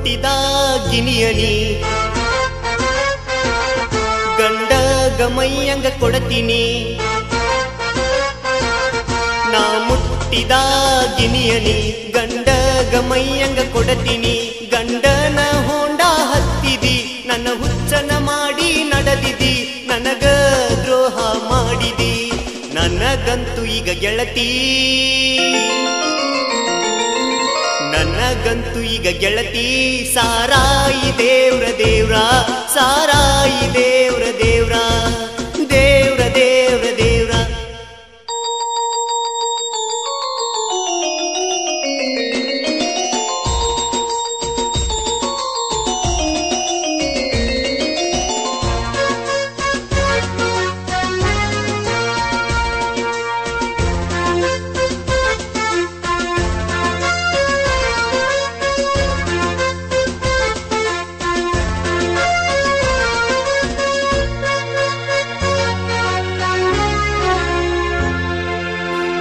ಮುಟ್ಟಿದ ಗಿನಿಯನಿ ಗಂಡಗ ಮೈಯಂಗ ಕೊಡತೀನಿ ನಾ ಮುಟ್ಟಿದ ಗಿನಿಯನಿ ಗಂಡಗ ಮೈಯಂಗ ಕೊಡತೀನಿ ಗಂಡನ ಹೋಂಡ ಹತ್ತಿದಿ ನನ್ನ ಹುಚ್ಚನ ಮಾಡಿ ನಡೆದಿದಿ ನನಗ ದ್ರೋಹ ಮಾಡಿದಿ ನನಗಂತೂ ಈಗ ಗೆಳತಿ ನನಗಂತೂ ಈಗ ಗೆಳತಿ ಸಾರಾಯಿ ದೇವ್ರ ದೇವ್ರ ಸಾರಾಯಿ ದೇವ್ರ ದೇವ್ರ ದೇವ್ರ ದೇವ್ರ ದೇವ್ರ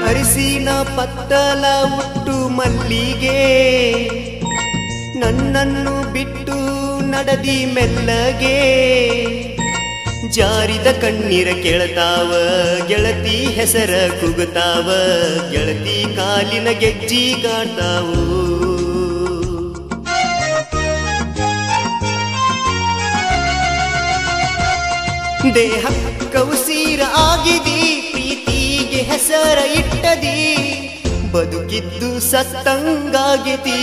ಅರಿಸಿನ ಪತ್ತಲ ಉಟ್ಟು ಮಲ್ಲಿಗೆ ನನ್ನನ್ನು ಬಿಟ್ಟು ನಡೆದಿ ಮೆಲ್ಲಗೆ ಜಾರಿದ ಕಣ್ಣೀರ ಕೇಳತಾವ ಗೆಳತಿ ಹೆಸರ ಕೂಗುತ್ತಾವ ಗೆಳತಿ ಕಾಲಿನ ಗೆಜ್ಜಿ ಕಾಡ್ತಾವು ದೇಹಕ್ಕ ಉಸಿರ ಆಗಿದಿ ಪ್ರೀತಿಗೆ ಹೆಸರ ಇಟ್ಟದಿ ಬದುಕಿದ್ದು ಸತ್ತಂಗಾಗಿತಿ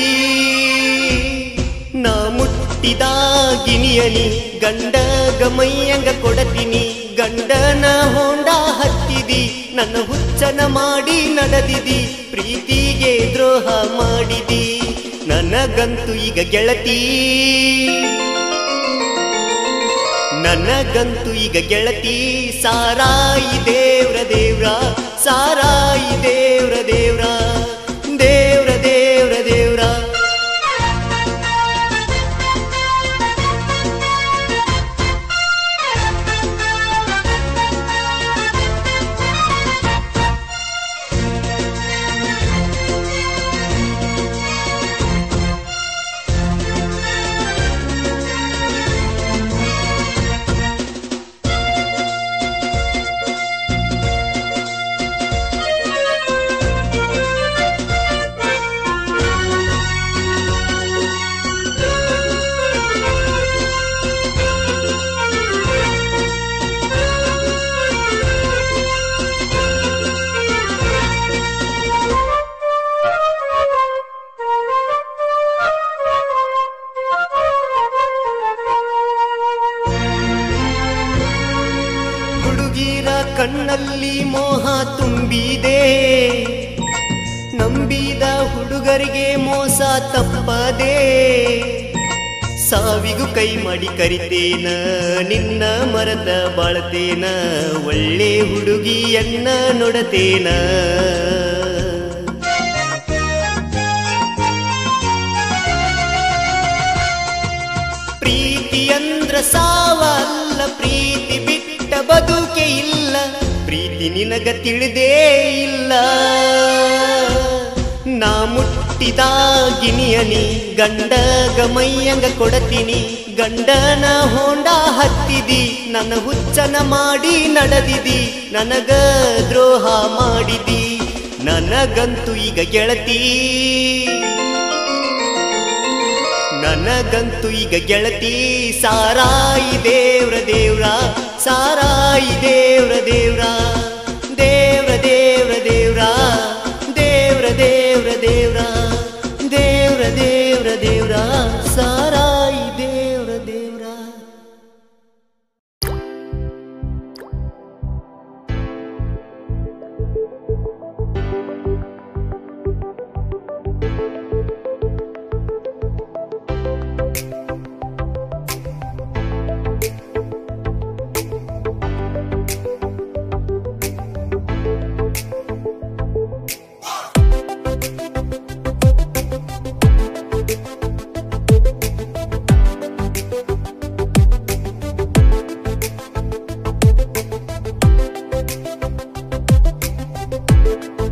ನಾ ಮುಟ್ಟಿದ ಗಿನಿಯನಿ ಗಂಡಗ ಮೈಯಂಗ ಕೊಡತೀನಿ ಗಂಡನ ಹೋಂಡ ಹತ್ತಿದಿ ನನ್ನ ಹುಚ್ಚನ ಮಾಡಿ ನಡೆದಿದಿ ಪ್ರೀತಿಗೆ ದ್ರೋಹ ಮಾಡಿದಿ ನನಗಂತೂ ಈಗ ಗೆಳತಿ ನನಗಂತೂ ಈಗ ಗೆಳತಿ ಸಾರಾಯಿ ದೇವ್ರ ದೇವ್ರ ಸಾರಾಯಿ ದೇವ್ರ ದೇವ್ರ ದೇವ್ರ ದೇವ್ರ ದೇವ್ರ ಕಣ್ಣಲ್ಲಿ ಮೋಹ ತುಂಬಿದೆ ನಂಬಿದ ಹುಡುಗರಿಗೆ ಮೋಸ ತಪ್ಪದೆ ಸಾವಿಗೂ ಕೈ ಮಾಡಿ ಕರಿತೇನ ನಿನ್ನ ಮರದ ಬಾಳತೇನ ಒಳ್ಳೆ ಹುಡುಗಿಯನ್ನ ನೋಡತೇನ ಪ್ರೀತಿಯಂದ್ರ ಸಾವಲ್ಲ ಪ್ರೀತಿ ಬಿಟ್ಟ ಬದುಕೆ ಇಲ್ಲ ಪ್ರೀತಿ ನಿನಗ ತಿಳಿದೇ ಇಲ್ಲ ನಾ ಮುಟ್ಟಿದ ಗಿನಿಯನಿ ಗಂಡಗ ಮೈಯಂಗ ಕೊಡತೀನಿ ಗಂಡನ ಹೋಂಡ ಹತ್ತಿದಿ ನನ್ನ ಹುಚ್ಚನ ಮಾಡಿ ನಡೆದಿದಿ ನನಗ ದ್ರೋಹ ಮಾಡಿದಿ ನನಗಂತೂ ಈಗ ಗೆಳತಿ ನನಗಂತೂ ಈಗ ಗೆಳತಿ ಸಾರಾಯಿ ದೇವ್ರ ದೇವ್ರ ಸಾರಾಯಿ ದೇವ್ರ ದೇವ್ರ